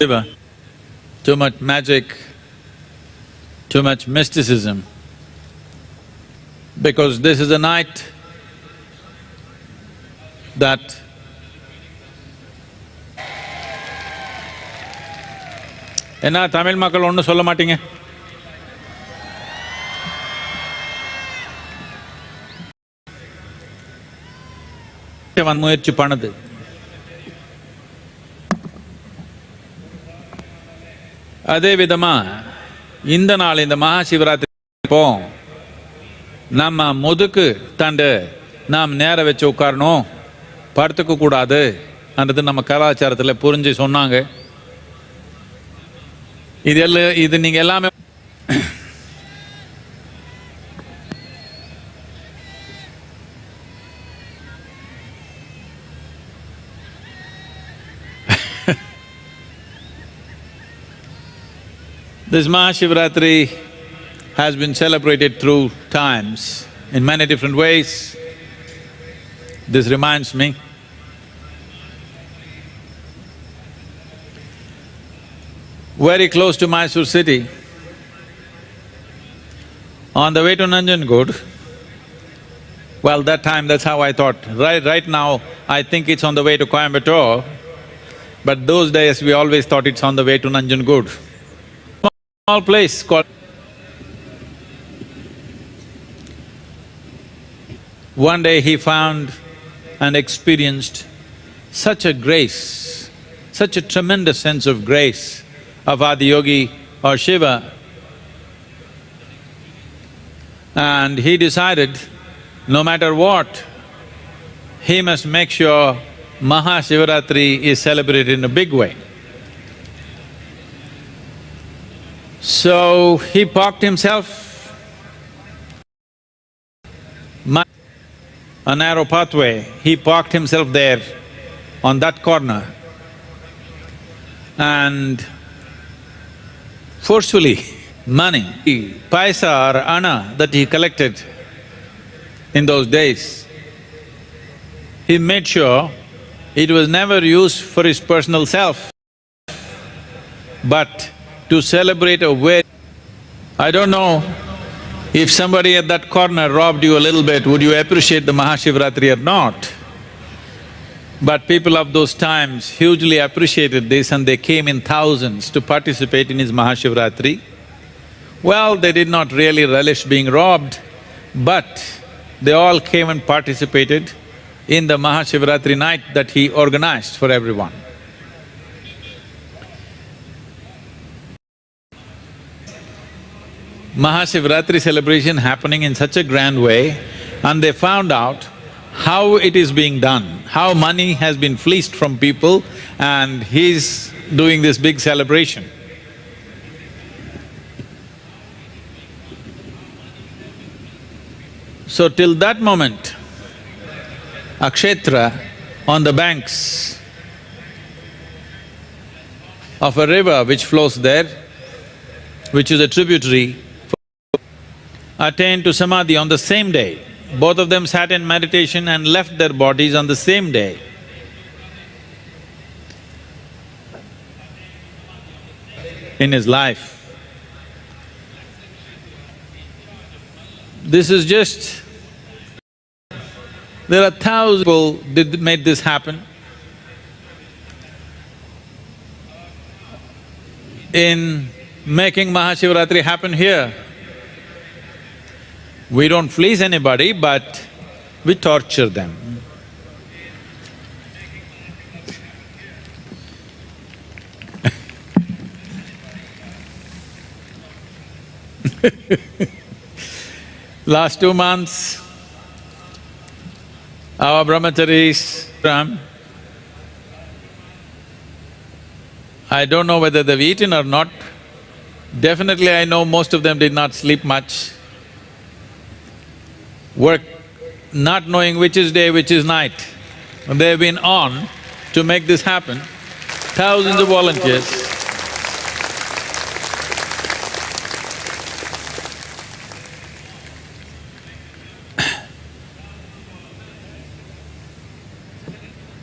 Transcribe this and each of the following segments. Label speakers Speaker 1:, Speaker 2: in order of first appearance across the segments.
Speaker 1: Shiva, too much magic, too much mysticism, because this is a night that என்ன தமிழ் மக்கள் ஒன்றும் சொல்ல மாட்டீங்க? முயற்சி பண்ணுது. அதே விதமா இந்த நாள் இந்த மகா சிவராத்திரி நம்ம முதுக்கு தண்டு நாம் நேர வச்சு உட்காரணும், படுத்துக்க கூடாது என்றது நம்ம கலாச்சாரத்தில் புரிஞ்சு சொன்னாங்க. இது நீங்க எல்லாமே This Mahashivratri has been celebrated through times in many different ways. This reminds me very close to Mysore city, on the way to Nanjangud. Well, that time that's how I thought. Right now, I think it's on the way to Coimbatore, but those days we always thought it's on the way to Nanjangud. Small place called… One day he found and experienced such a grace, such a tremendous sense of grace of Adiyogi or Shiva, and he decided no matter what, he must make sure Mahashivaratri is celebrated in a big way. So he parked himself a narrow pathway, he parked himself there on that corner and forcefully money, paisa or anna that he collected in those days, he made sure it was never used for his personal self, but to celebrate a way… I don't know if somebody at that corner robbed you a little bit, would you appreciate the Mahashivratri or not? But people of those times hugely appreciated this and they came in thousands to participate in his Mahashivratri. Well, they did not really relish being robbed, but they all came and participated in the Mahashivratri night that he organized for everyone. Mahashivratri celebration happening in such a grand way, and they found out how it is being done, how money has been fleeced from people, and he's doing this big celebration. So till that moment, Akshetra on the banks of a river which flows there, which is a tributary, attained to Samadhi on the same day. Both of them sat in meditation and left their bodies on the same day. In his life. This is just… there are thousands of people made this happen. In making Mahashivratri happen here, we don't fleece anybody, but we torture them. Last 2 months, our brahmacharis, I don't know whether they've eaten or not. Definitely I know most of them did not sleep much. Work not knowing which is day, which is night. They've been on to make this happen. Thousands of volunteers.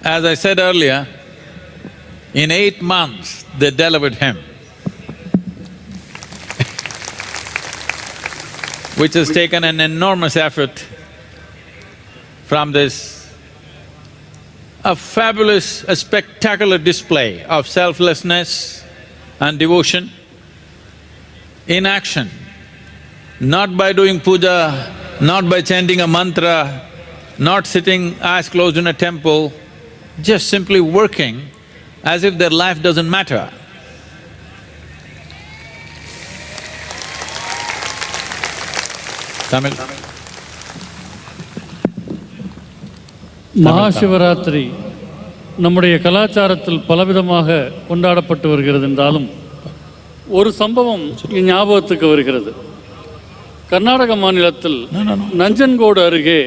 Speaker 1: As I said earlier, In 8 months, they delivered him, which has taken an enormous effort from this, a fabulous, a spectacular display of selflessness and devotion in action, not by doing puja, not by chanting a mantra, not sitting eyes closed in a temple, just simply working as if their life doesn't matter. Tamil?
Speaker 2: Mahashivratri நம்முடைய கலாச்சாரத்தில் பலவிதமாக கொண்டாடப்பட்டு வருகிறது என்றாலும் ஒரு சம்பவம் ஞாபகத்துக்கு வருகிறது. கர்நாடக மாநிலத்தில் நஞ்சன்கோடு அருகே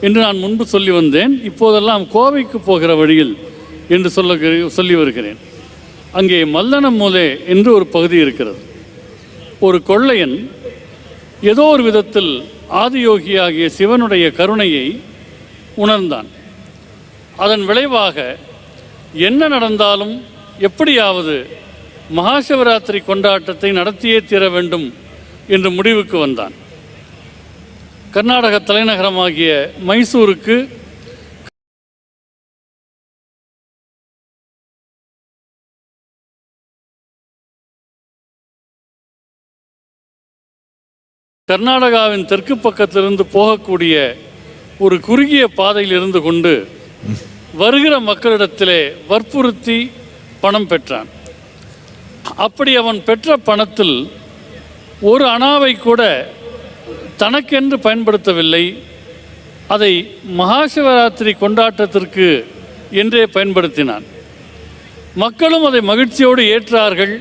Speaker 2: என்று நான் முன்பு சொல்லி வந்தேன், இப்போதெல்லாம் கோவைக்கு போகிற வழியில் என்று சொல்லி வருகிறேன். அங்கே மல்லனமூலே என்று ஒரு பகுதி இருக்கிறது. ஒரு கொள்ளையன் ஏதோ ஒரு விதத்தில் ஆதியோகியாகிய சிவனுடைய கருணையை உணர்ந்தான். அதன் விளைவாக என்ன நடந்தாலும் எப்படியாவது மகாசிவராத்திரி கொண்டாட்டத்தை நடத்தியே தீர வேண்டும் என்று முடிவுக்கு வந்தான். கர்நாடக தலைநகரமாகிய மைசூருக்கு கர்நாடகாவின் தெற்கு பக்கத்திலிருந்து போகக்கூடிய ஒரு குறுகிய பாதையில் இருந்து கொண்டு வருகிற மக்களிடத்திலே வற்புறுத்தி பணம் பெற்றான். அப்படி அவன் பெற்ற பணத்தில் ஒரு அணாவை கூட தனக்கென்று பயன்படுத்தவில்லை, அதை மகாசிவராத்திரி கொண்டாட்டத்திற்கு என்றே பயன்படுத்தினான். மக்களும் அதை மகிழ்ச்சியோடு ஏற்றார்கள்,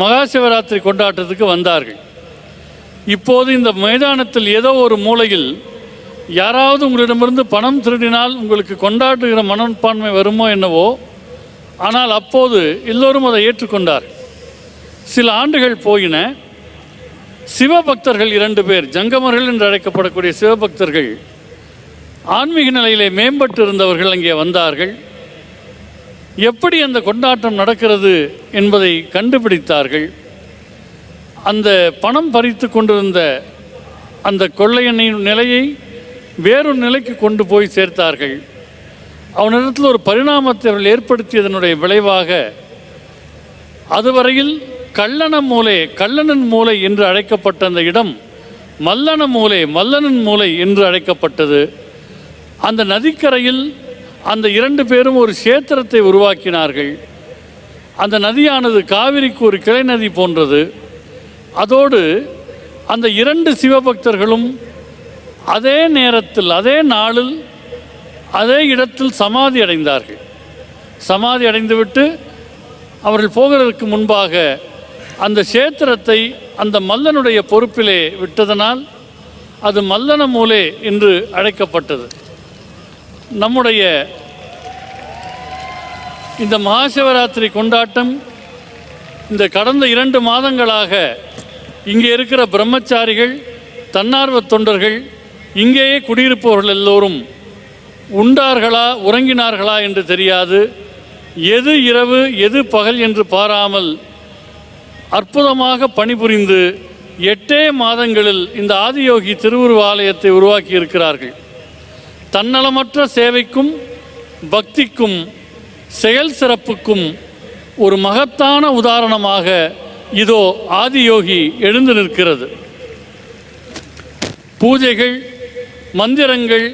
Speaker 2: மகாசிவராத்திரி கொண்டாட்டத்துக்கு வந்தார்கள். இப்போது இந்த மைதானத்தில் ஏதோ ஒரு மூலையில் யாராவது உங்களிடமிருந்து பணம் திருடினால் உங்களுக்கு கொண்டாடுகிற மனப்பான்மை வருமோ என்னவோ, ஆனால் அப்போது எல்லோரும் அதை ஏற்றுக்கொண்டார். சில ஆண்டுகள் போயின. சிவபக்தர்கள் 2 பேர், ஜங்கமர்கள் என்று அழைக்கப்படக்கூடிய சிவபக்தர்கள், ஆன்மீக நிலையிலே மேம்பட்டு இருந்தவர்கள் அங்கே வந்தார்கள். எப்படி அந்த கொண்டாட்டம் நடக்கிறது என்பதை கண்டுபிடித்தார்கள். அந்த பணம் பறித்து கொண்டிருந்த அந்த கொள்ளையனின் நிலையை வேறொரு நிலைக்கு கொண்டு போய் சேர்த்தார்கள். அவனிடத்தில் ஒரு பரிணாமத்தை அவர்கள் ஏற்படுத்தியதனுடைய விளைவாக அதுவரையில் கள்ளணன் மூலை என்று அழைக்கப்பட்ட அந்த இடம் மல்லனன் மூலை என்று அழைக்கப்பட்டது. அந்த நதிக்கரையில் அந்த 2 பேரும் ஒரு சேத்திரத்தை உருவாக்கினார்கள். அந்த நதியானது காவிரிக்கு ஒரு கிளை நதி போன்றது. அதோடு அந்த 2 சிவபக்தர்களும் அதே நேரத்தில் அதே நாளில் அதே இடத்தில் சமாதி அடைந்தார்கள். சமாதி அடைந்துவிட்டு அவர்கள் போகிறதற்கு முன்பாக அந்த சேத்திரத்தை அந்த மல்லனுடைய பொறுப்பிலே விட்டதனால் அது மல்லனமூலே என்று அழைக்கப்பட்டது. நம்முடைய இந்த மகாசிவராத்திரி கொண்டாட்டம் இந்த கடந்த 2 மாதங்களாக இங்கே இருக்கிற பிரம்மச்சாரிகள், தன்னார்வ தொண்டர்கள், இங்கேயே குடியிருப்பவர்கள் எல்லோரும் உண்டார்களா உறங்கினார்களா என்று தெரியாது, எது இரவு எது பகல் என்று பாராமல் அற்புதமாக பணிபுரிந்து 8 மாதங்களில் இந்த ஆதியோகி திருவுருவ ஆலயத்தை உருவாக்கி இருக்கிறார்கள். தன்னலமற்ற சேவைக்கும் பக்திக்கும் செயல் சிறப்புக்கும் ஒரு மகத்தான உதாரணமாக இதோ ஆதியோகி எழுந்து நிற்கிறது. பூஜைகள், மந்திரங்கள்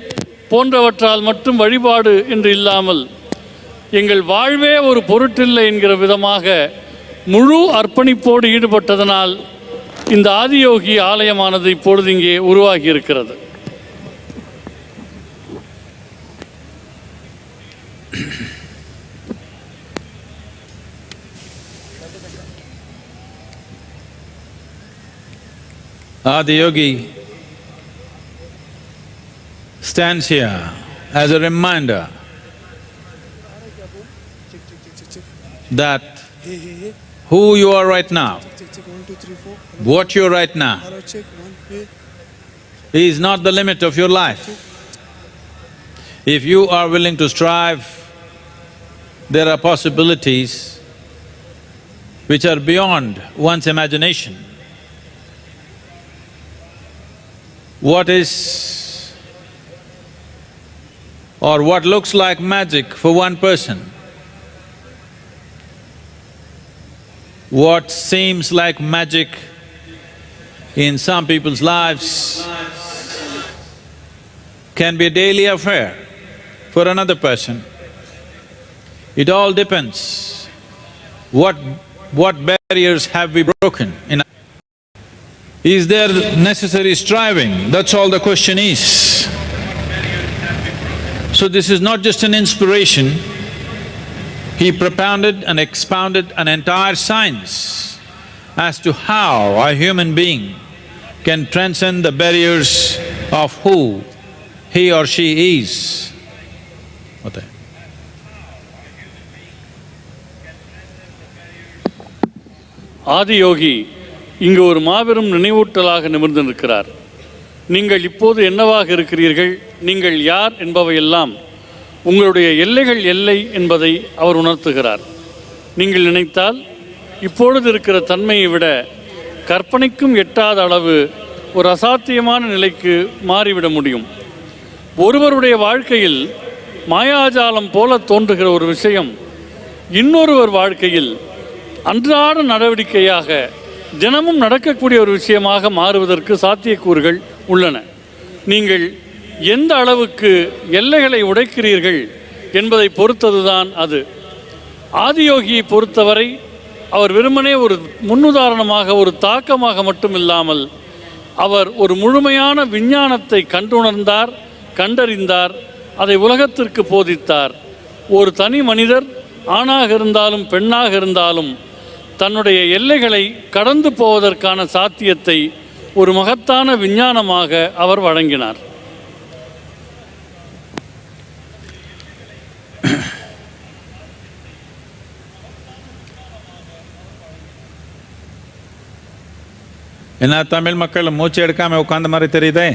Speaker 2: போன்றவற்றால் மட்டும் வழிபாடு என்று இல்லாமல் எங்கள் வாழ்வே ஒரு பொருட்டில்லை என்கிற விதமாக முழு அர்ப்பணிப்போடு ஈடுபட்டதனால் இந்த ஆதியோகி ஆலயமானது இப்பொழுது இங்கே உருவாகி இருக்கிறது.
Speaker 1: Adiyogi stands here as a reminder that who you are right now, what you are right now, is not the limit of your life. If you are willing to strive there are possibilities which are beyond one's imagination. What is or what looks like magic for one person, what seems like magic in some people's lives can be a daily affair for another person. It all depends what barriers have we broken in. Is there necessary striving? That's all the question is. So this is not just an inspiration. He propounded and expounded an entire science as to how a human being can transcend the barriers of who he or she is. What?
Speaker 2: Adiyogi இங்கு ஒரு மாபெரும் நினைவூட்டலாக நிமிர்ந்து நிற்கிறார். நீங்கள் இப்போது என்னவாக இருக்கிறீர்கள், நீங்கள் யார் என்பவையெல்லாம் உங்களுடைய எல்லைகள் எல்லை என்பதை அவர் உணர்த்துகிறார். நீங்கள் நினைத்தால் இப்பொழுது இருக்கிற தன்மையை விட கற்பனைக்கும் எட்டாத அளவு ஒரு அசாத்தியமான நிலைக்கு மாறிவிட முடியும். ஒருவருடைய வாழ்க்கையில் மாயாஜாலம் போல தோன்றுகிற ஒரு விஷயம் இன்னொருவர் வாழ்க்கையில் அன்றாட நடவடிக்கையாக தினமும் நடக்கக்கூடிய ஒரு விஷயமாக மாறுவதற்கு சாத்தியக்கூறுகள் உள்ளன. நீங்கள் எந்த அளவுக்கு எல்லைகளை உடைக்கிறீர்கள் என்பதை பொறுத்ததுதான் அது. ஆதியோகியை பொறுத்தவரை அவர் வெறுமனே ஒரு முன்னுதாரணமாக, ஒரு தாக்கமாக மட்டும் இல்லாமல் அவர் ஒரு முழுமையான விஞ்ஞானத்தை கண்டுணர்ந்தார், கண்டறிந்தார், அதை உலகத்திற்கு போதித்தார். ஒரு தனி மனிதர் ஆணாக இருந்தாலும் பெண்ணாக இருந்தாலும் தன்னுடைய எல்லைகளை கடந்து போவதற்கான சாத்தியத்தை ஒரு மகத்தான விஞ்ஞானமாக அவர் வழங்கினார்.
Speaker 1: என்ன தமிழ் மக்கள் மூச்சு எடுக்காம உட்கார்ந்த மாதிரி தெரியுதே.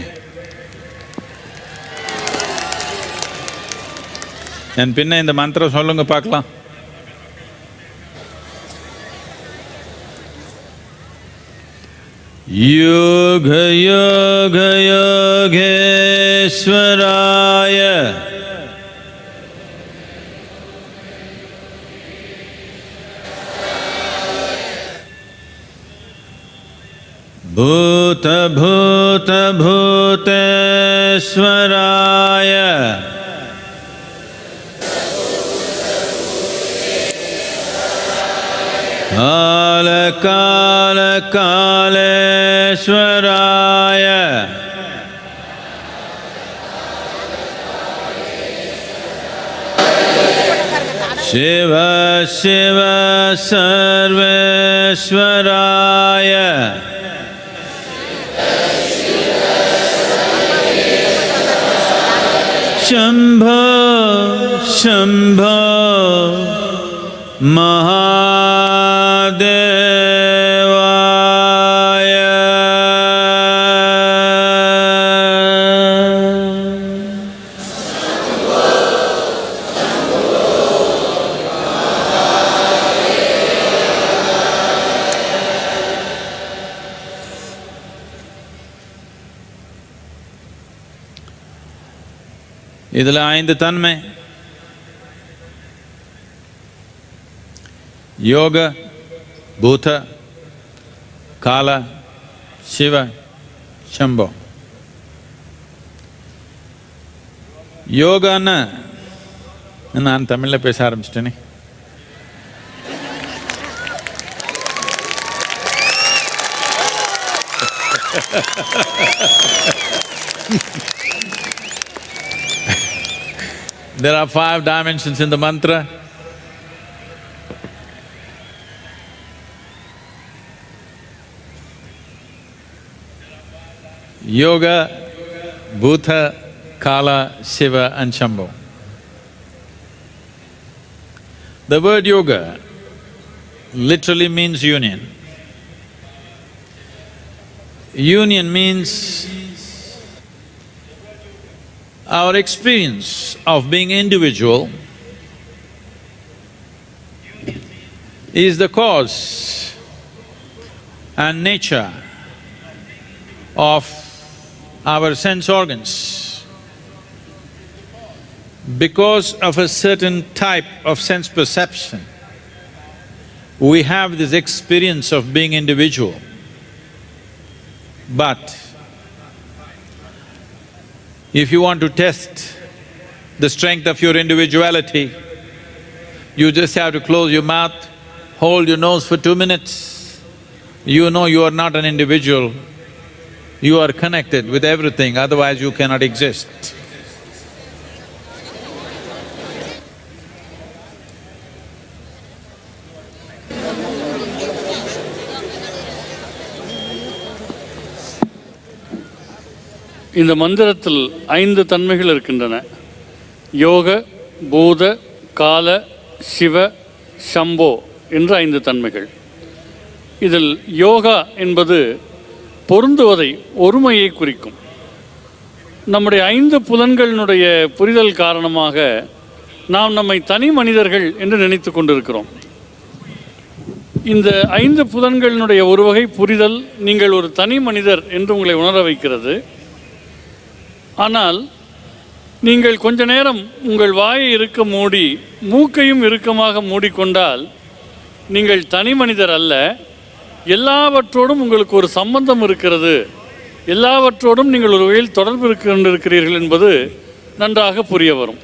Speaker 1: என் பின்ன இந்த மந்திரம் சொல்லுங்க பார்க்கலாம். யோக யோக யோகேஸ்வராய பூத பூத பூதேஸ்வராய கால கால காலேஸ்வராய சிவ சிவ சர்வேஸ்வராய शंभो शंभो महादेवाय இதில் 5 தன்மை. யோக, பூத, கால, சிவ, சம்போ. யோகான்னா நான் தமிழில் பேச ஆரம்பிச்சிட்டேனே. There are 5 dimensions in the mantra. Yoga, Bhuta, Kala, Shiva and Shambho. The word yoga literally means union. Union means our experience of being individual is the cause and nature of our sense organs. Because of a certain type of sense perception, we have this experience of being individual. But if you want to test the strength of your individuality, you just have to close your mouth, hold your nose for 2 minutes. You know you are not an individual, you are connected with everything, otherwise you cannot exist.
Speaker 2: இந்த மந்திரத்தில் 5 தன்மைகள் இருக்கின்றன. யோக, பூத, கால, சிவ, சம்போ என்ற 5 தன்மைகள். இதில் யோகா என்பது பொருந்துவதை, ஒருமையை குறிக்கும். நம்முடைய 5 புலன்களினுடைய புரிதல் காரணமாக நாம் நம்மை தனி மனிதர்கள் என்று நினைத்து கொண்டிருக்கிறோம். இந்த 5 புலன்களினுடைய ஒரு வகை புரிதல் நீங்கள் ஒரு தனி மனிதர் என்று உங்களை உணர வைக்கிறது. ஆனால் நீங்கள் கொஞ்ச நேரம் உங்கள் வாயை இருக்க மூடி மூக்கையும் இறுக்கமாக மூடிக்கொண்டால் நீங்கள் தனி மனிதர் அல்ல, எல்லாவற்றோடும் உங்களுக்கு ஒரு சம்பந்தம் இருக்கிறது, எல்லாவற்றோடும் நீங்கள் ஒரு வகையில் தொடர்பு கொண்டிருக்கிறீர்கள் என்பது நன்றாக புரிய வரும்.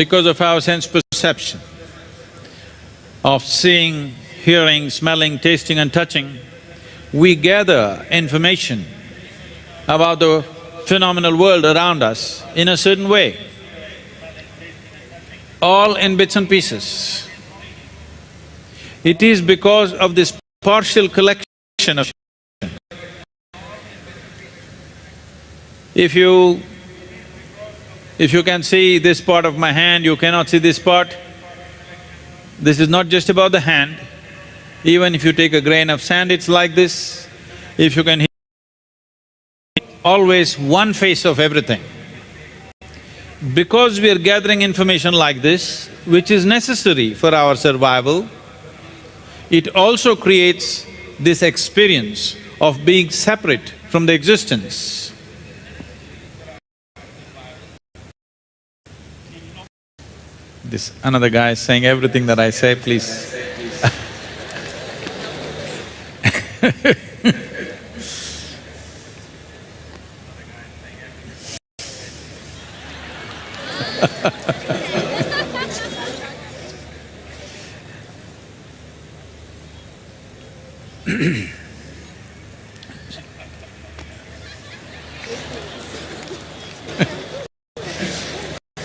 Speaker 1: Because of our sense perception of seeing, hearing, smelling, tasting and touching, we gather information about the phenomenal world around us in a certain way, all in bits and pieces. It is because of this partial collection of… If you can see this part of my hand, you cannot see this part. This is not just about the hand. Even if you take a grain of sand, it's like this. If you can hear, always one face of everything. Because we are gathering information like this, which is necessary for our survival, it also creates this experience of being separate from the existence. This another guy is saying everything that I say, please.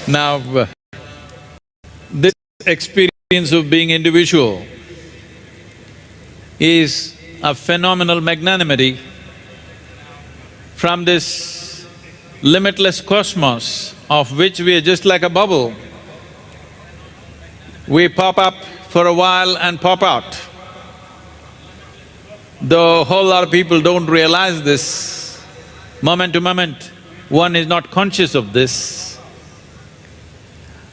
Speaker 1: Now, this experience of being individual is a phenomenal magnanimity from this limitless cosmos of which we are just like a bubble. We pop up for a while and pop out. Though a whole lot of people don't realize this, moment to moment, one is not conscious of this.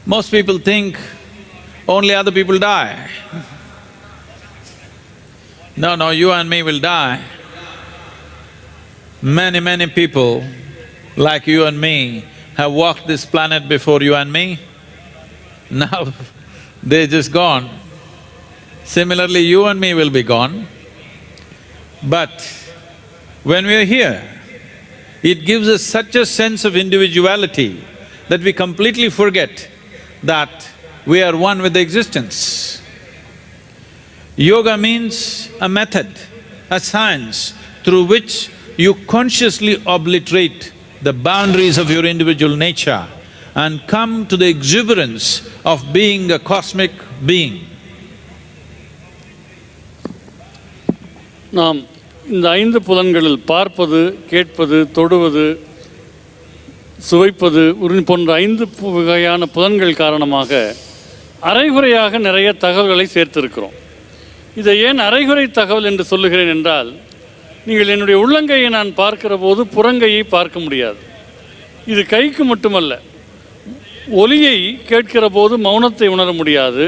Speaker 1: Most people think only other people die. No, you and me will die. Many people like you and me have walked this planet before you and me. Now they're just gone. Similarly, you and me will be gone. But when we are here, it gives us such a sense of individuality that we completely forget that we are one with the existence. Yoga means a method, a science through which you consciously obliterate the boundaries of your individual nature and come to the exuberance of being a cosmic being.
Speaker 2: நாம் இந்த 5 புலன்களில் பார்ப்பது, கேட்பது, தொடுவது, சுவைப்பது போன்ற 5 வகையான புலன்கள் காரணமாக அரைகுறையாக நிறைய தகவல்களை சேர்த்திருக்கிறோம். இதை ஏன் அரைகுறை தகவல் என்று சொல்லுகிறேன் என்றால், நீங்கள் என்னுடைய உள்ளங்கையை நான் பார்க்கிற போது புறங்கையை பார்க்க முடியாது. இது கைக்கு மட்டுமல்ல, ஒலியை கேட்கிற போது மௌனத்தை உணர முடியாது,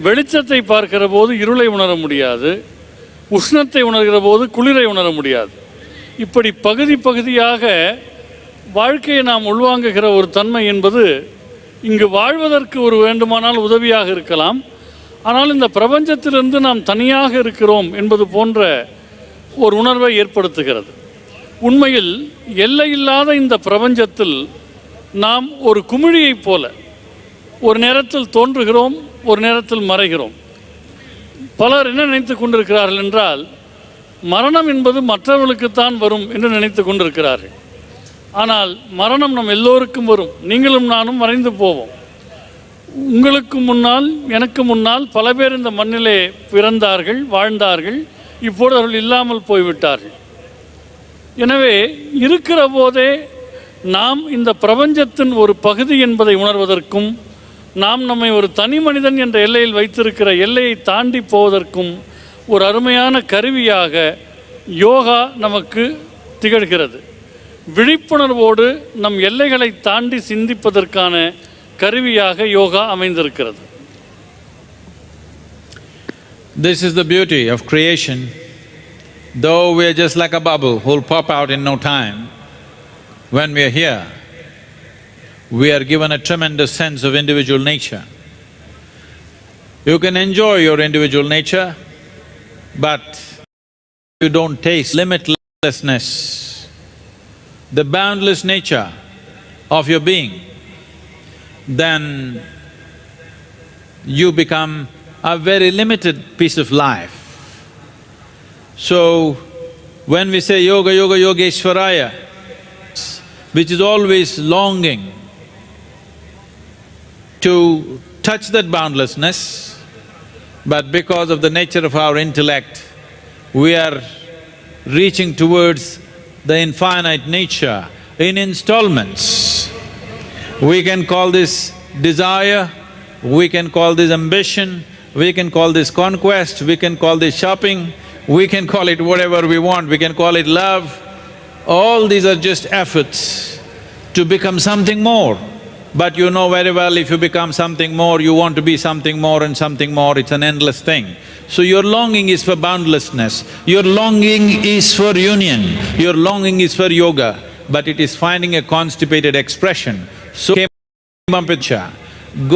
Speaker 2: வெளிச்சத்தை பார்க்கிற போது இருளை உணர முடியாது, உஷ்ணத்தை உணர்கிற போது குளிரை உணர முடியாது. இப்படி பகுதி பகுதியாக வாழ்க்கையை நாம் உள்வாங்குகிற ஒரு தன்மை என்பது இங்கு வாழ்வதற்கு ஒரு வேண்டுமானால் உதவியாக இருக்கலாம். ஆனால் இந்த பிரபஞ்சத்திலிருந்து நாம் தனியாக இருக்கிறோம் என்பது போன்ற ஒரு உணர்வை ஏற்படுத்துகிறது. உண்மையில் எல்லையில்லாத இந்த பிரபஞ்சத்தில் நாம் ஒரு குமிழியைப் போல ஒரு நேரத்தில் தோன்றுகிறோம், ஒரு நேரத்தில் மறைகிறோம். பலர் என்ன நினைத்து கொண்டிருக்கிறார்கள் என்றால், மரணம் என்பது மற்றவர்களுக்குத்தான் வரும் என்று நினைத்து கொண்டிருக்கிறார்கள். ஆனால் மரணம் நம் எல்லோருக்கும் வரும். நீங்களும் நானும் மறைந்து போவோம். உங்களுக்கு முன்னால் எனக்கு முன்னால் பல பேர் இந்த மண்ணிலே பிறந்தார்கள், வாழ்ந்தார்கள். இப்போது அவர்கள் இல்லாமல் போய்விட்டார்கள். எனவே இருக்கிற போதே நாம் இந்த பிரபஞ்சத்தின் ஒரு பகுதி என்பதை உணர்வதற்கும், நாம் நம்மை ஒரு தனி மனிதன் என்ற எல்லையில் வைத்திருக்கிற எல்லையை தாண்டி போவதற்கும் ஒரு அருமையான கருவியாக யோகா நமக்கு திகழ்கிறது. விழிப்புணர்வோடு நம் எல்லைகளை தாண்டி சிந்திப்பதற்கான கருவியாக யோகா அமைந்திருக்கிறது.
Speaker 1: This is the beauty of creation. Though we are just like a bubble who will pop out in no time, when we are here, we are given a tremendous sense of individual nature. You can enjoy your individual nature, but you don't taste limitlessness, the boundless nature of your being, then you become a very limited piece of life. So, when we say yoga, yoga, yogeshwaraya, which is always longing to touch that boundlessness, but because of the nature of our intellect, we are reaching towards the infinite nature in installments. We can call this desire, we can call this ambition, we can call this conquest, we can call this shopping, we can call it whatever we want, we can call it love. All these are just efforts to become something more. But you know very well, if you become something more, you want to be something more and something more, it's an endless thing. So your longing is for boundlessness, your longing is for union, your longing is for yoga, but it is finding a constipated expression. So came up with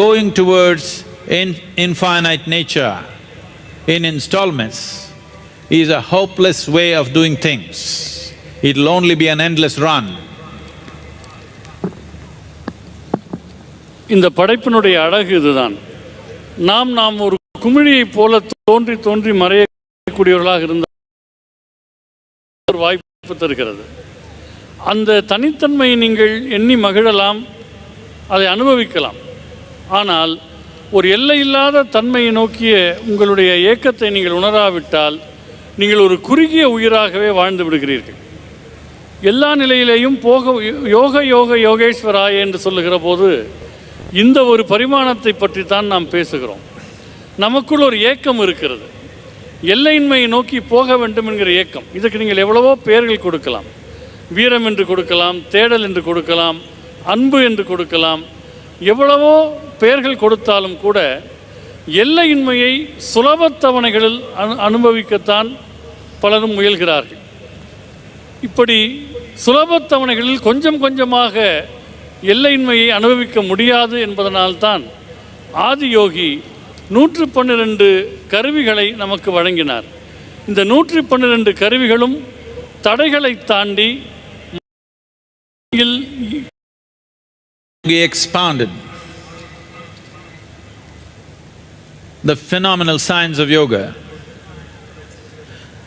Speaker 1: going towards infinite nature in installments is a hopeless way of doing things. It'll only be an endless run.
Speaker 2: இந்த படைப்பினுடைய அழகு இதுதான். நாம் ஒரு குமிழியைப் போல தோன்றி தோன்றி மறையக்கூடியவர்களாக இருந்த ஒரு வாய்ப்பு தருகிறது. அந்த தனித்தன்மையை நீங்கள் எண்ணி மகிழலாம், அதை அனுபவிக்கலாம். ஆனால் ஒரு எல்லையில்லாத தன்மையை நோக்கிய உங்களுடைய ஏக்கத்தை நீங்கள் உணராவிட்டால் நீங்கள் ஒரு குறுகிய உயிராகவே வாழ்ந்து விடுகிறீர்கள். எல்லா நிலையிலேயும் யோக யோக யோகேஸ்வராய என்று சொல்லுகிற போது இந்த ஒரு பரிமாணத்தை பற்றி தான் நாம் பேசுகிறோம். நமக்குள் ஒரு ஏக்கம் இருக்கிறது, எல்லையின்மையை நோக்கி போக வேண்டும் என்கிற ஏக்கம். இதுக்கு நீங்கள் எவ்வளவோ பெயர்கள் கொடுக்கலாம். வீரம் என்று கொடுக்கலாம், தேடல் என்று கொடுக்கலாம், அன்பு என்று கொடுக்கலாம். எவ்வளவோ பெயர்கள் கொடுத்தாலும் கூட எல்லையின்மையை சுலபத்தவணைகளில் அனுபவிக்கத்தான் பலரும் முயல்கிறார்கள். இப்படி சுலபத்தவணைகளில் கொஞ்சம் கொஞ்சமாக எல்லையின்மையை அனுபவிக்க முடியாது என்பதனால்தான் ஆதியோகி 112 கருவிகளை நமக்கு வழங்கினார். இந்த 112 கருவிகளும் தடைகளை தாண்டி
Speaker 1: He expanded the phenomenal science of yoga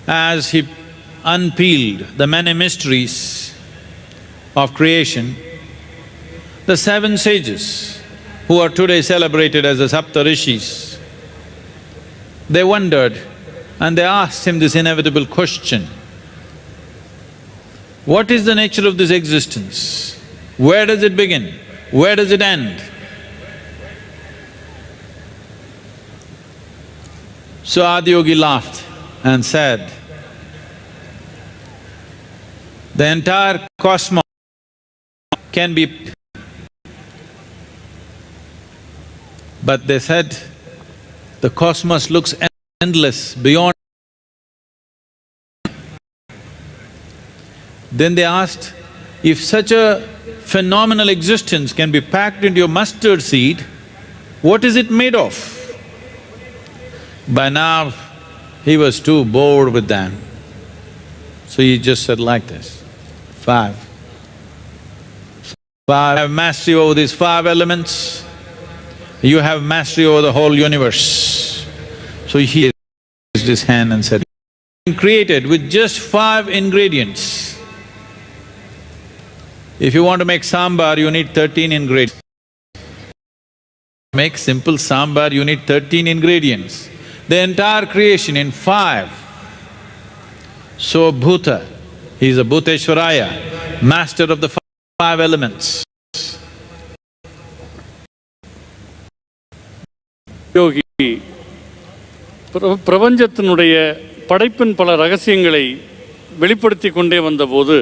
Speaker 1: as he unpeeled the many mysteries of creation. The 7 sages who are today celebrated as the Saptarishis, they wondered and they asked him this inevitable question: what is the nature of this existence? Where does it begin? Where does it end? So Adiyogi laughed and said, The entire cosmos can be, but they said the cosmos looks endless beyond. Then they asked, if such a phenomenal existence can be packed into a mustard seed, what is it made of? By now, he was too bored with them. So he just said like this, five. I have mastery over these 5 elements, you have mastery over the whole universe. So he raised his hand and said, created with just 5 ingredients. If you want to make sambar, you need 13 ingredients. Make simple sambar, you need 13 ingredients. The entire creation in 5. So Bhuta, he is a Bhuteshwaraya, master of the 5 elements.
Speaker 2: யோகி பிரபஞ்சத்தினுடைய படைப்பின் பல ரகசியங்களை வெளிப்படுத்தி கொண்டே வந்தபோது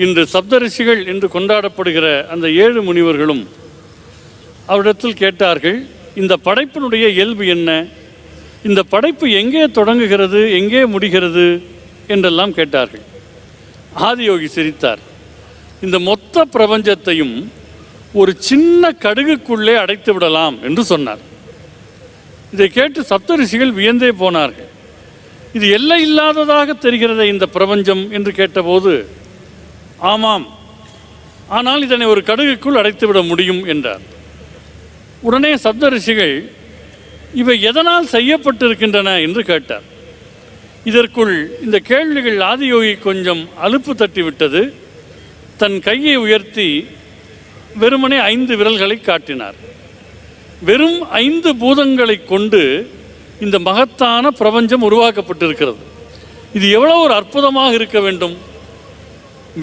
Speaker 2: இன்று சப்தரிஷிகள் என்று கொண்டாடப்படுகிற அந்த 7 முனிவர்களும் அவரிடத்தில் கேட்டார்கள், இந்த படைப்பினுடைய இயல்பு என்ன, இந்த படைப்பு எங்கே தொடங்குகிறது, எங்கே முடிகிறது என்றெல்லாம் கேட்டார்கள். ஆதியோகி சிரித்தார். இந்த மொத்த பிரபஞ்சத்தையும் ஒரு சின்ன கடுகுக்குள்ளே அடைத்து விடலாம் என்று சொன்னார். இதை கேட்டு சப்தரிஷிகள் வியந்தே போனார்கள். இது எல்லை இல்லாததாக தெரிகிறதே இந்த பிரபஞ்சம் என்று கேட்டபோது, ஆமாம், ஆனால் இதனை ஒரு கடுகுக்குள் அடைத்துவிட முடியும் என்றார். உடனே சப்தரிஷிகள், இவை எதனால் செய்யப்பட்டிருக்கின்றன என்று கேட்டார். இதற்குள் இந்த கேள்விகள் ஆதியோகி கொஞ்சம் அலுப்பு தட்டிவிட்டது. தன் கையை உயர்த்தி வெறுமனே 5 விரல்களை காட்டினார். வெறும் 5 பூதங்களை கொண்டு இந்த மகத்தான பிரபஞ்சம் உருவாக்கப்பட்டிருக்கிறது. இது எவ்வளவு ஒரு அற்புதமாக இருக்க வேண்டும்.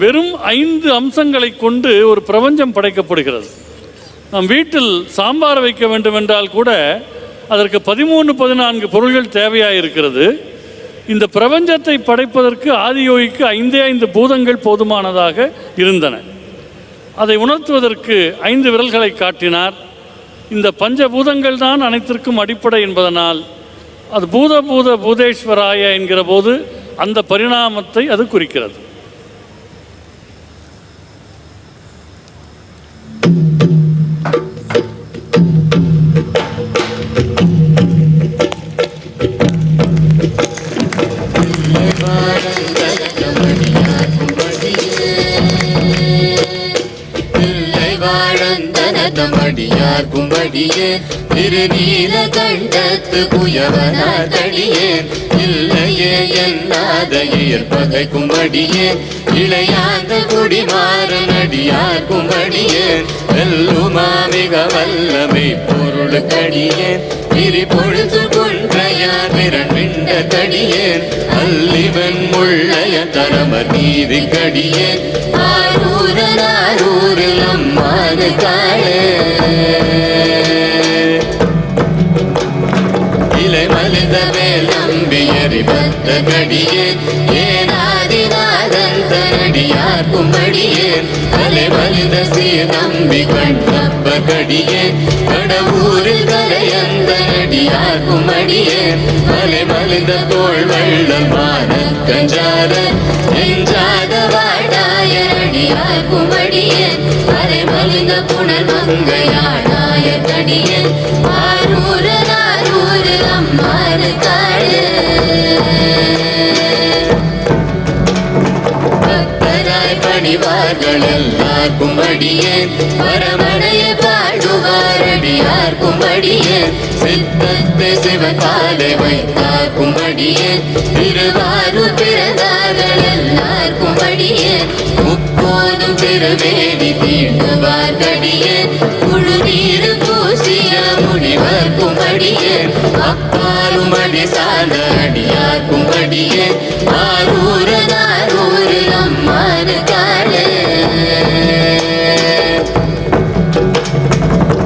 Speaker 2: வெறும் 5 அம்சங்களை கொண்டு ஒரு பிரபஞ்சம் படைக்கப்படுகிறது. நம் வீட்டில் சாம்பார் வைக்க வேண்டும் என்றால் கூட அதற்கு 13-14 பொருள்கள் தேவையாக இருக்கிறது. இந்த பிரபஞ்சத்தை படைப்பதற்கு ஆதியோகிக்கு 5 பூதங்கள் போதுமானதாக இருந்தன. அதை உணர்த்துவதற்கு 5 விரல்களை காட்டினார். இந்த பஞ்சபூதங்கள் தான் அனைத்திற்கும் அடிப்படை என்பதனால் அது பூதேஸ்வராய என்கிற போது அந்த பரிணாமத்தை அது குறிக்கிறது.
Speaker 3: மடியார் கும்படியே திருநீல கண்டத்து குயவனார் தடியேன் இல்லையே என்னாத இயற்பகை கும்படியே இளையாந்த குடிமாறன் அடியார் கும்படியே வெல்லுமா மிக வல்லமை பொருளுக்கடியேன் விரிபொழுது குன்றையார் விரண்மிண்ட தடியேன் அல்லிவன் முள்ளைய தரமர் நீதி கடியேன் ஆரூரில் அம்மானு காளே இலை மலிந்த மேல் நம்பி எறிபத்த கடியேன் ஏனாதிநாதன் தனடியார் கும்படியேன் அலை மலிந்த சீர் நம்பி கண்ணப்ப கடியேன் கடவுரில் கலையந்த நடியார் கும்படியேன் அலை மலிந்த தோள் வெள்ளல் மான கஞ்சார நெஞ்சாத வாடாய நடியார் கும்படியேன் அலை மலிந்த புனல் மங்கையாடாய கடியேன் ஆரூரு அம்மாறு காடு பக்தராய் பணிவார்கள் எல்லாருக்கும் அடியேன் பரமனைய பாடுவார் அடியார் கும்படியேன் சித்தத்தை சிவகாலை வைத்தார்க்கும் அடியேன் திருவாரூர் பிறந்தார்கள் எல்லாருக்கும் அடியேன் முப்போதும் திருவேணி தீண்டுவார் கடியேன் முழு நீர் பூசிய முனிவர்க்கும் அடியேன் அப்பாலும் அடி சார்ந்த அடியார்க்கும் அடியேன் ஆரூரு அம்மாறு காலே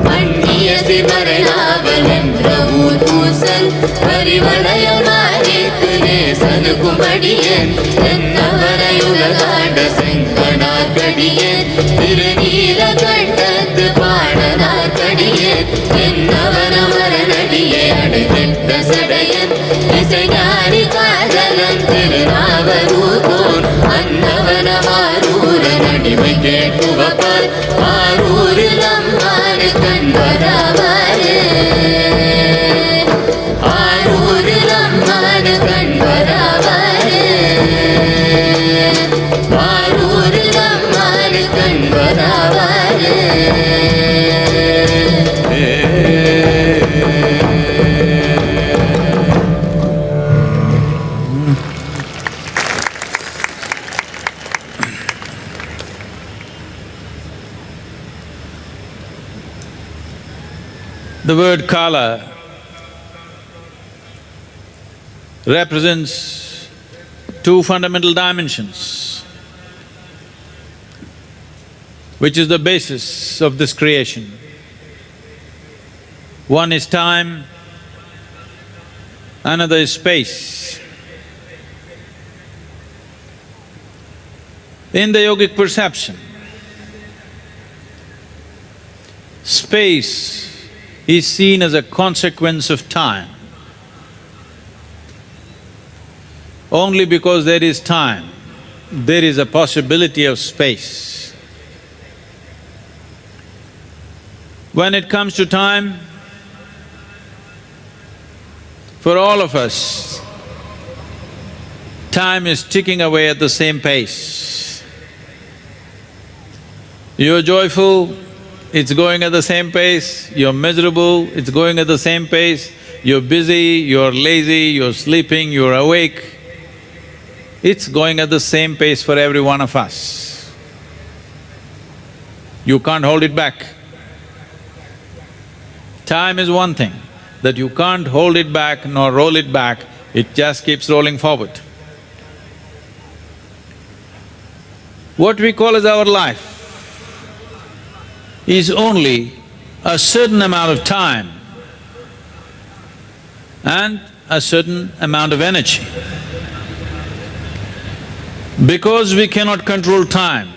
Speaker 3: மன்னிய சிவரனாவல் என்ற ஊர் பூசல் பரிவளைய மாறித்து நேசனுக்கும் அடியேன் என்னவரையுல உலகாண்ட செங்கனார்கடியேன் திருநீலகண்டத்து பாடனார்கடியேன் என்னவனமரனடியே அடைத்திட்ட சடையன் இசைஞானி காதலன் திருநாவலூர்கோன் அன்னவனமாரூரன் அடிமை கேட்குவப்பால் ஆரூரில் அம்மானு கண்வராவாரே ஆரூரில் அம்மானு கண்வராவாரே ஆரூரில் அம்மானு கண்வராவாரே
Speaker 1: The word kala represents two fundamental dimensions, which is the basis of this creation. One is time, another is space. In the yogic perception, space is seen as a consequence of time. Only because there is time, there is a possibility of space. When it comes to time, for all of us, time is ticking away at the same pace. You're joyful, it's going at the same pace. You're miserable, it's going at the same pace. You're busy, you're lazy, you're sleeping, you're awake. It's going at the same pace for every one of us. You can't hold it back. Time is one thing, that you can't hold it back nor roll it back, it just keeps rolling forward. What we call as our life is only a certain amount of time and a certain amount of energy. Because we cannot control time,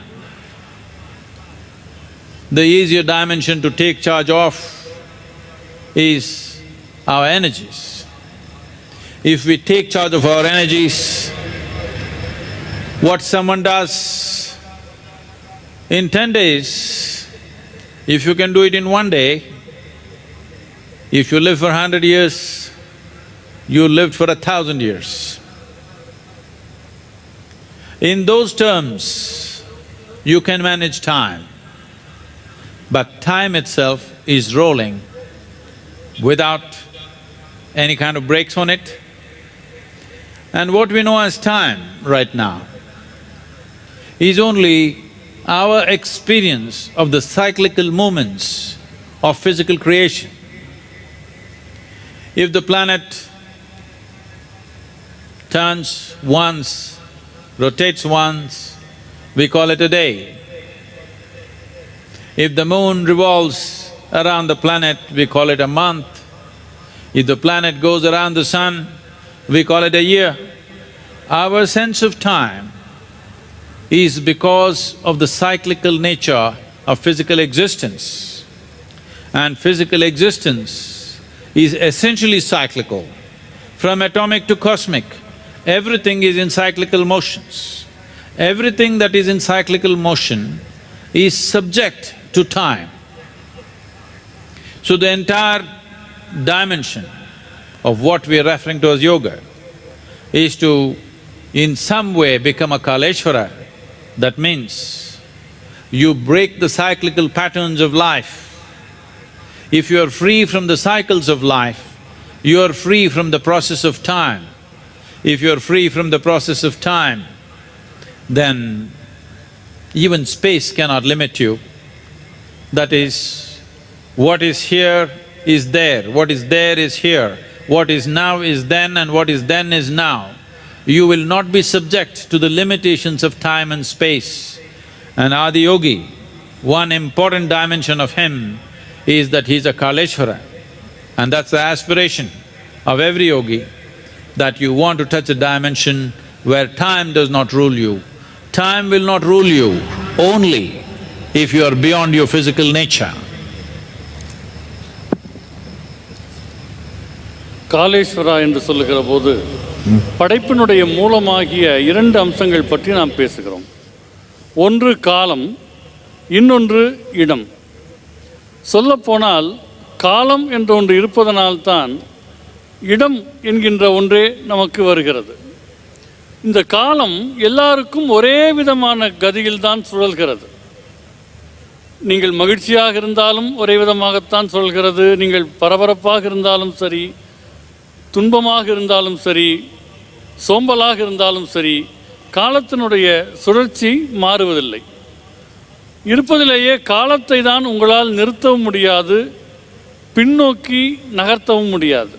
Speaker 1: the easier dimension to take charge of is our energies. If we take charge of our energies, what someone does in 10 days, if you can do it in one day, if you live for 100 years, you lived for 1,000 years. In those terms, you can manage time, but time itself is rolling without any kind of brakes on it. And what we know as time right now is only our experience of the cyclical movements of physical creation. If the planet turns once, rotates once, we call it a day. If the moon revolves around the planet, we call it a month. If the planet goes around the sun, we call it a year. Our sense of time is because of the cyclical nature of physical existence. And physical existence is essentially cyclical. From atomic to cosmic, everything is in cyclical motions. Everything that is in cyclical motion is subject to time. So the entire dimension of what we are referring to as yoga is to in some way become a Kaleshvara. That means you break the cyclical patterns of life. If you are free from the cycles of life, you are free from the process of time. If you are free from the process of time, then even space cannot limit you. That is, what is here is there, what is there is here, what is now is then and what is then is now. You will not be subject to the limitations of time and space. And Adiyogi, one important dimension of him is that he's a Kaleshvara. And that's the aspiration of every yogi, that you want to touch a dimension where time does not rule you, Time will not rule you only if you are beyond your physical nature.
Speaker 2: காலேஸ்வரா என்று சொல்லுகிற போது படைப்பினுடைய மூலமாகிய இரண்டு அம்சங்கள் பற்றி நாம் பேசுகிறோம். ஒன்று காலம், இன்னொன்று இடம். சொல்லப்போனால் காலம் என்ற ஒன்று இருப்பதனால்தான் இடம் என்கின்ற ஒன்றே நமக்கு வருகிறது. இந்த காலம் எல்லாருக்கும் ஒரே விதமான கதியில்தான் சுழல்கிறது. நீங்கள் மகிழ்ச்சியாக இருந்தாலும் ஒரே விதமாகத்தான் சுழல்கிறது. நீங்கள் பரபரப்பாக இருந்தாலும் சரி, துன்பமாக இருந்தாலும் சரி, சோம்பலாக இருந்தாலும் சரி, காலத்தினுடைய சுழற்சி மாறுவதில்லை. இருப்பதிலேயே காலத்தை தான் உங்களால் நிறுத்தவும் முடியாது, பின்னோக்கி நகர்த்தவும் முடியாது.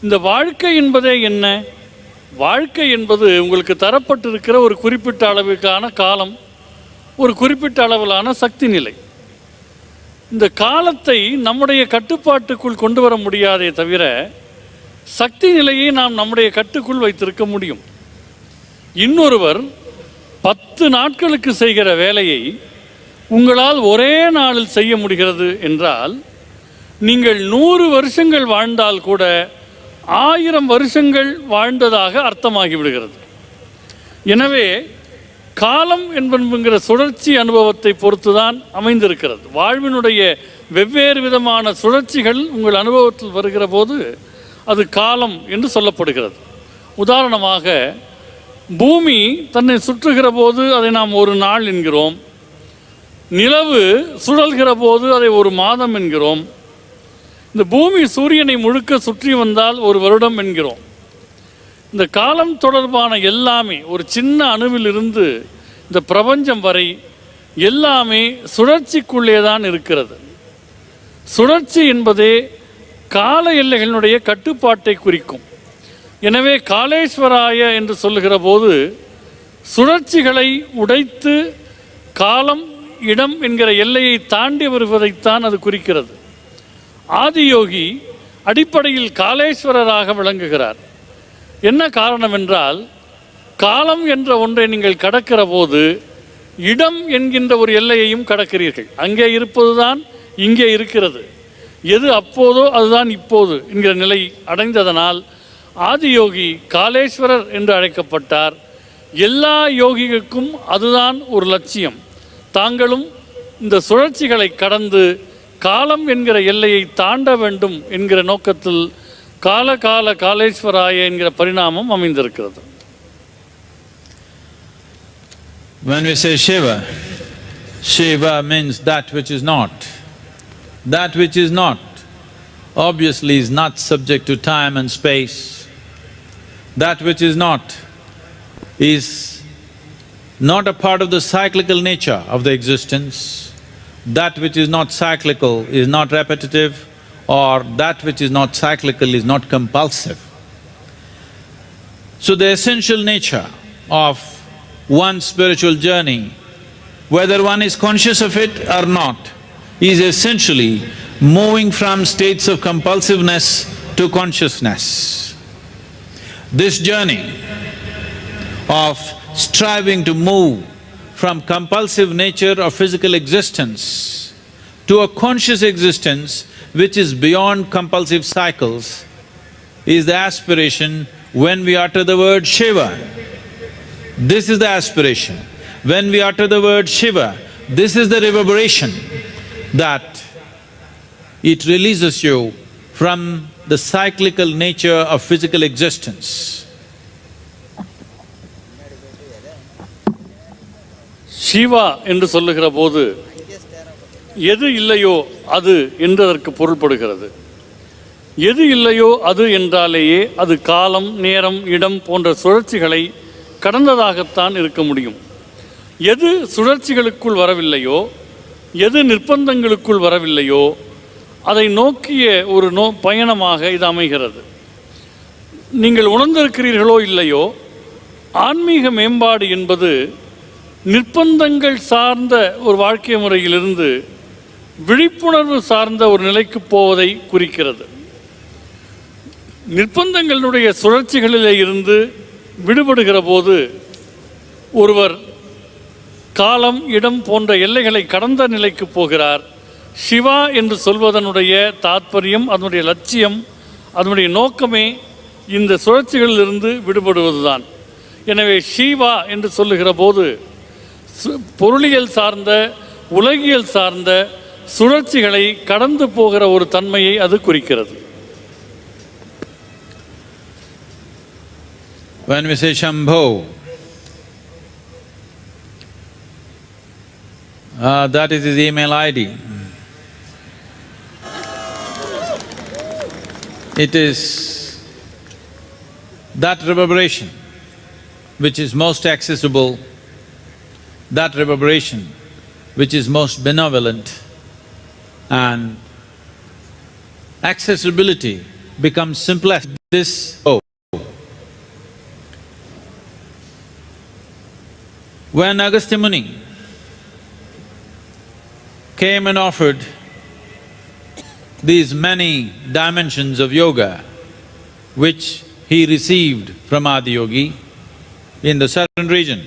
Speaker 2: இந்த வாழ்க்கை என்பதே என்ன? வாழ்க்கை என்பது உங்களுக்கு தரப்பட்டிருக்கிற ஒரு குறிப்பிட்ட அளவுக்கான காலம், ஒரு குறிப்பிட்ட அளவிலான சக்தி நிலை. இந்த காலத்தை நம்முடைய கட்டுப்பாட்டுக்குள் கொண்டு வர முடியாதே தவிர சக்தி நிலையை நாம் நம்முடைய கட்டுக்குள் வைத்திருக்க முடியும். இன்னொருவர் 10 நாட்களுக்கு செய்கிற வேலையை உங்களால் ஒரே நாளில் செய்ய முடிகிறது என்றால், நீங்கள் 100 வருஷங்கள் வாழ்ந்தால் கூட 1000 வருஷங்கள் வாழ்ந்ததாக அர்த்தமாகிவிடுகிறது. எனவே காலம் என்பன்கிற சுழற்சி அனுபவத்தை பொறுத்துதான் அமைந்திருக்கிறது. வாழ்வினுடைய வெவ்வேறு விதமான சுழற்சிகள் உங்கள் அனுபவத்தில் வருகிற போது அது காலம் என்று சொல்லப்படுகிறது. உதாரணமாக, பூமி தன்னை சுற்றுகிற போது அதை நாம் ஒரு நாள் என்கிறோம். நிலவு சுழல்கிற போது அதை ஒரு மாதம் என்கிறோம். இந்த பூமி சூரியனை முழுக்க சுற்றி வந்தால் ஒரு வருடம் என்கிறோம். இந்த காலம் தொடர்பான எல்லாமே, ஒரு சின்ன அணுவிலிருந்து இந்த பிரபஞ்சம் வரை எல்லாமே சுழற்சிக்குள்ளே தான் இருக்கிறது. சுழற்சி என்பதே கால எல்லைகளினுடைய கட்டுப்பாட்டை குறிக்கும். எனவே காலேஸ்வராய என்று சொல்லுகிற போது சுழற்சிகளை உடைத்து காலம், இடம் என்கிற எல்லையை தாண்டி வருவதைத்தான் அது குறிக்கிறது. ஆதியோகி அடிப்படையில் காலேஸ்வரராக விளங்குகிறார். என்ன காரணம் என்றால், காலம் என்ற ஒன்றை நீங்கள் கடக்கிற போது இடம் என்கின்ற ஒரு எல்லையையும் கடக்கிறீர்கள். அங்கே இருப்பதுதான் இங்கே இருக்கிறது. எது அப்போதோ அதுதான் இப்போது என்கிற நிலை அடைந்ததனால் ஆதியோகி காலேஸ்வரர் என்று அழைக்கப்பட்டார். எல்லா யோகிகளுக்கும் அதுதான் ஒரு லட்சியம். தாங்களும் இந்த சுழற்சிகளை கடந்து காலம் என்கிற எல்லையை தாண்ட வேண்டும் என்கிற நோக்கத்தில் கால காலேஸ்வராய என்கிற பரிணாமம் அமைந்திருக்கிறது.
Speaker 1: When we say Shiva, Shiva means that which is not. That which is not obviously is not subject to time and space. That which is not is not a part of the cyclical nature of the existence. That which is not cyclical is not repetitive, or that which is not cyclical is not compulsive. So the essential nature of one's spiritual journey, whether one is conscious of it or not, is essentially moving from states of compulsiveness to consciousness. This journey of striving to move from compulsive nature of physical existence to a conscious existence which is beyond compulsive cycles is the aspiration when we utter the word Shiva. This is the aspiration. When we utter the word Shiva, this is the reverberation that it releases you from the cyclical nature of physical existence.
Speaker 2: Siva என்று சொல்லுகிற போது எது இல்லையோ அது என்றதற்கு பொருள்படுகிறது. எது இல்லையோ அது என்றாலேயே அது காலம், நேரம், இடம் போன்ற சுழற்சிகளை கடந்ததாகத்தான் இருக்க முடியும். எது சுழற்சிகளுக்குள் வரவில்லையோ, எது நிர்பந்தங்களுக்குள் வரவில்லையோ அதை நோக்கிய ஒரு பயணமாக இது அமைகிறது. நீங்கள் உணர்ந்திருக்கிறீர்களோ இல்லையோ, ஆன்மீக மேம்பாடு என்பது நிர்பந்தங்கள் சார்ந்த ஒரு வாழ்க்கை முறையிலிருந்து விழிப்புணர்வு சார்ந்த ஒரு நிலைக்கு போவதை குறிக்கிறது. நிர்பந்தங்களுடைய சுழற்சிகளிலே இருந்து விடுபடுகிற போது ஒருவர் காலம் இடம் போன்ற எல்லைகளை கடந்த நிலைக்கு போகிறார். சிவா என்று சொல்வதனுடைய தாத்பரியம், அதனுடைய லட்சியம், அதனுடைய நோக்கமே இந்த சுழற்சிகளிலிருந்து விடுபடுவதுதான். எனவே சிவா என்று சொல்லுகிற போது பொருளியல் சார்ந்த, உலகியல் சார்ந்த சுழற்சிகளை கடந்து போகிற ஒரு தன்மையை அது குறிக்கிறது.
Speaker 1: When we say Shambho, that is his email ID. It is that reverberation which is most accessible, that reverberation which is most benevolent, and accessibility becomes simplest. This when Agastya Muni came and offered these many dimensions of yoga which he received from Adiyogi in the southern region,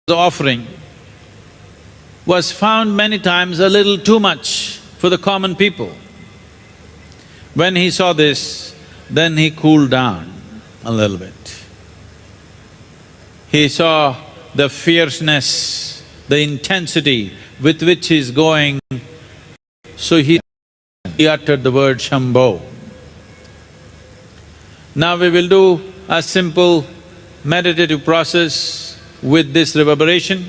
Speaker 1: the offering was found many times a little too much for the common people. When he saw this, then he cooled down a little bit. He saw the fierceness, the intensity with which he is going, so he uttered the word Shambho. Now we will do a simple meditative process with this reverberation.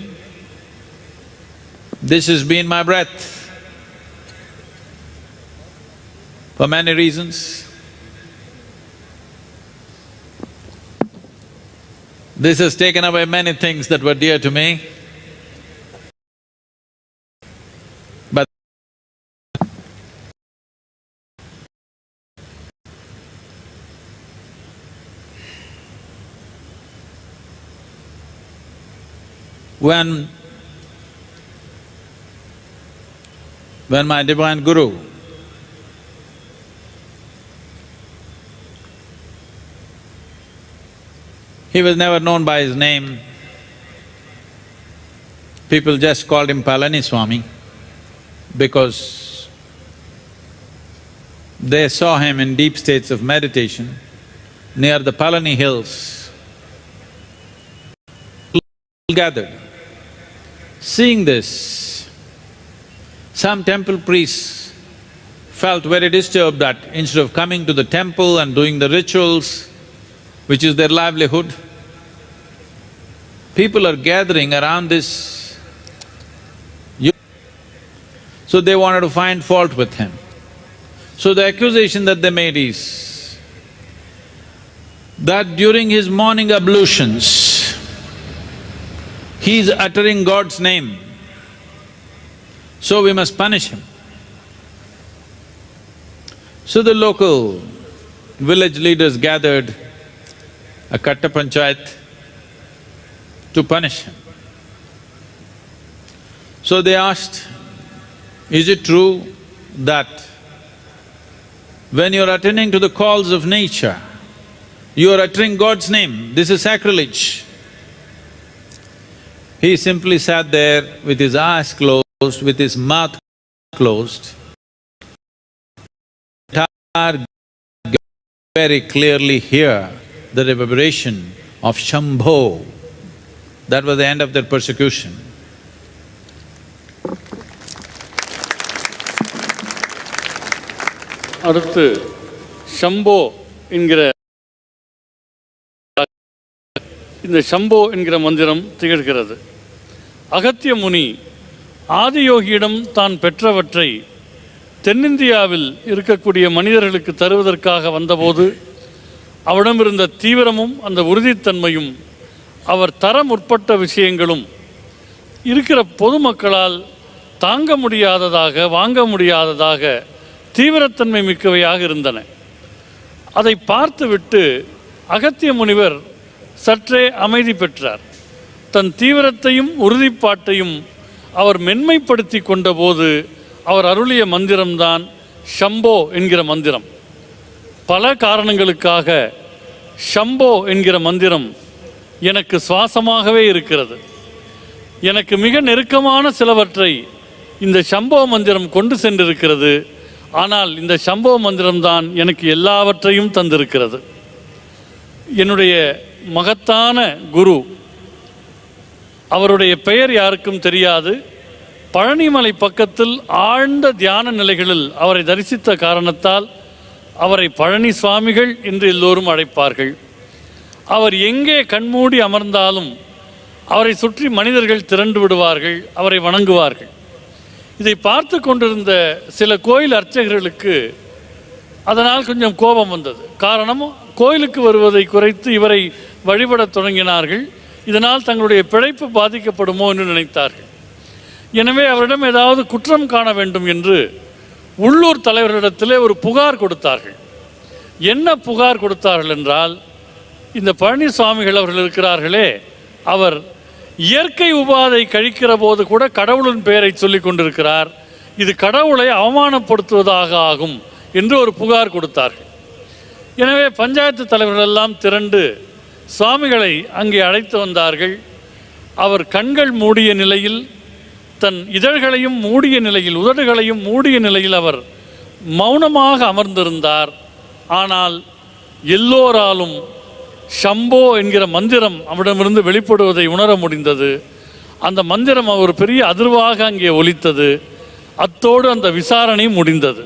Speaker 1: This has been my breath for many reasons. This has taken away many things that were dear to me. But when my divine Guru he was never known by his name. People just called him Palaniswami because they saw him in deep states of meditation near the Palani hills. Gathered. Seeing this, some temple priests felt very disturbed that instead of coming to the temple and doing the rituals, which is their livelihood, people are gathering around this. So they wanted to find fault with him. So the accusation that they made is that during his morning ablutions, he is uttering God's name, so we must punish him. So the local village leaders gathered a Katta Panchayat to punish him. So they asked, is it true that when you're attending to the calls of nature, you're uttering God's name? This is sacrilege. He simply sat there with his eyes closed, with his mouth closed. Very clearly hear the reverberation of Shambho. That was the end of their persecution.
Speaker 2: அடுத்து ஷம்போ என்கிற இந்த ஷம்போ என்கிற மந்திரம் திகழ்கிறது. அகத்திய முனி ஆதியோகியிடம் தான் பெற்றவற்றை தென்னிந்தியாவில் இருக்கக்கூடிய மனிதர்களுக்கு தருவதற்காக வந்தபோது அவரிடமிருந்த தீவிரமும் அந்த உறுதித்தன்மையும் அவர் தர முற்பட்ட விஷயங்களும் இருக்கிற பொதுமக்களால் தாங்க முடியாததாக, வாங்க முடியாததாக தீவிரத்தன்மை மிக்கவையாக இருந்தன. அதை பார்த்துவிட்டு அகத்திய முனிவர் சற்றே அமைதி பெற்றார். தன் தீவிரத்தையும் உறுதிப்பாட்டையும் அவர் மென்மைப்படுத்தி கொண்டபோது அவர் அருளிய மந்திரம்தான் ஷம்போ என்கிற மந்திரம். பல காரணங்களுக்காக ஷம்போ என்கிற மந்திரம் எனக்கு சுவாசமாகவே இருக்கிறது. எனக்கு மிக நெருக்கமான சிலவற்றை இந்த சம்போ மந்திரம் கொண்டு சென்றிருக்கிறது. ஆனால் இந்த சம்போ மந்திரம்தான் எனக்கு எல்லாவற்றையும் தந்திருக்கிறது. என்னுடைய மகத்தான குரு, அவருடைய பெயர் யாருக்கும் தெரியாது. பழனிமலை பக்கத்தில் ஆழ்ந்த தியான நிலைகளில் அவரை தரிசித்த காரணத்தால் அவரை பழனி சுவாமிகள் என்று எல்லோரும் அழைப்பார்கள். அவர் எங்கே கண்மூடி அமர்ந்தாலும் அவரை சுற்றி மனிதர்கள் திரண்டு விடுவார்கள், அவரை வணங்குவார்கள். இதை பார்த்து கொண்டிருந்த சில கோயில் அர்ச்சகர்களுக்கு அதனால் கொஞ்சம் கோபம் வந்தது. காரணம், கோயிலுக்கு வருவதை குறைத்து இவரை வழிபடத் தொடங்கினார்கள். இதனால் தங்களுடைய பிழைப்பு பாதிக்கப்படுமோ என்று நினைத்தார்கள். எனவே அவரிடம் ஏதாவது குற்றம் காண வேண்டும் என்று உள்ளூர் தலைவர்களிடத்திலே ஒரு புகார் கொடுத்தார்கள். என்ன புகார் கொடுத்தார்கள் என்றால், இந்த பழனி சுவாமிகள் அவர்கள் இருக்கிறார்களே, அவர் இயற்கை உபாதை கழிக்கிற போது கூட கடவுளின் பெயரை சொல்லி கொண்டிருக்கிறார், இது கடவுளை அவமானப்படுத்துவதாக ஆகும் என்று ஒரு புகார் கொடுத்தார்கள். எனவே பஞ்சாயத்து தலைவர்கள் எல்லாம் திரண்டு சுவாமிகளை அங்கே அழைத்து வந்தார்கள். அவர் கண்கள் மூடிய நிலையில், தன் இதழ்களையும் மூடிய நிலையில், உதடுகளையும் மூடிய நிலையில் அவர் மௌனமாக அமர்ந்திருந்தார். ஆனால் எல்லோராலும் சம்போ என்கிற மந்திரம் அவரிடமிருந்து வெளிப்படுவதை உணர முடிந்தது. அந்த மந்திரம் ஒரு பெரிய அதிர்வாக அங்கே ஒலித்தது. அத்தோடு அந்த விசாரணை முடிந்தது.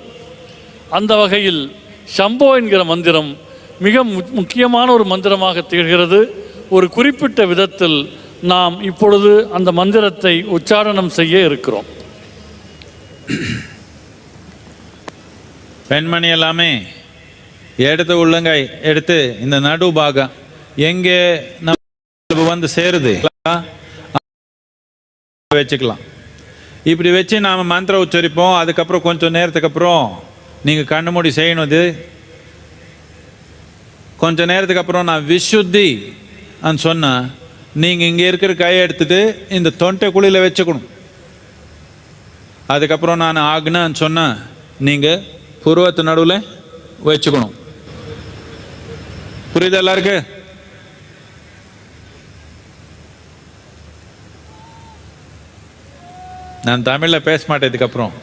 Speaker 2: அந்த வகையில் சம்போ என்கிற மந்திரம் மிக முக்கியமான ஒரு மந்திரமாக திகழ்கிறது. ஒரு குறிப்பிட்ட விதத்தில் நாம் இப்பொழுது அந்த மந்திரத்தை உச்சாரணம் செய்ய இருக்கிறோம்.
Speaker 1: பெண்மணி எல்லாமே எடுத்து உள்ளங்கை எடுத்து இந்த நடு பாகம் எங்கே நம்ம வந்து சேருது வச்சுக்கலாம். இப்படி வச்சு நாம் மந்திரம் உச்சரிப்போம். அதுக்கப்புறம் கொஞ்சம் நேரத்துக்கு அப்புறம் நீங்கள் கண்ணு மூடி செய்யணும். இது கொஞ்சம் நேரத்துக்கு அப்புறம் நான் விசுத்தி அன்னு சொன்னேன். நீங்கள் இங்கே இருக்கிற கையை எடுத்துட்டு இந்த தொண்டை குழியில் வச்சுக்கணும். அதுக்கப்புறம் நான் ஆகுனான்னு சொன்னேன், நீங்கள் புருவத்து நடுவில் வச்சுக்கணும். புரியுது எல்லாருக்கு? நான் தமிழில் பேச மாட்டேன் இதுக்கப்புறம்.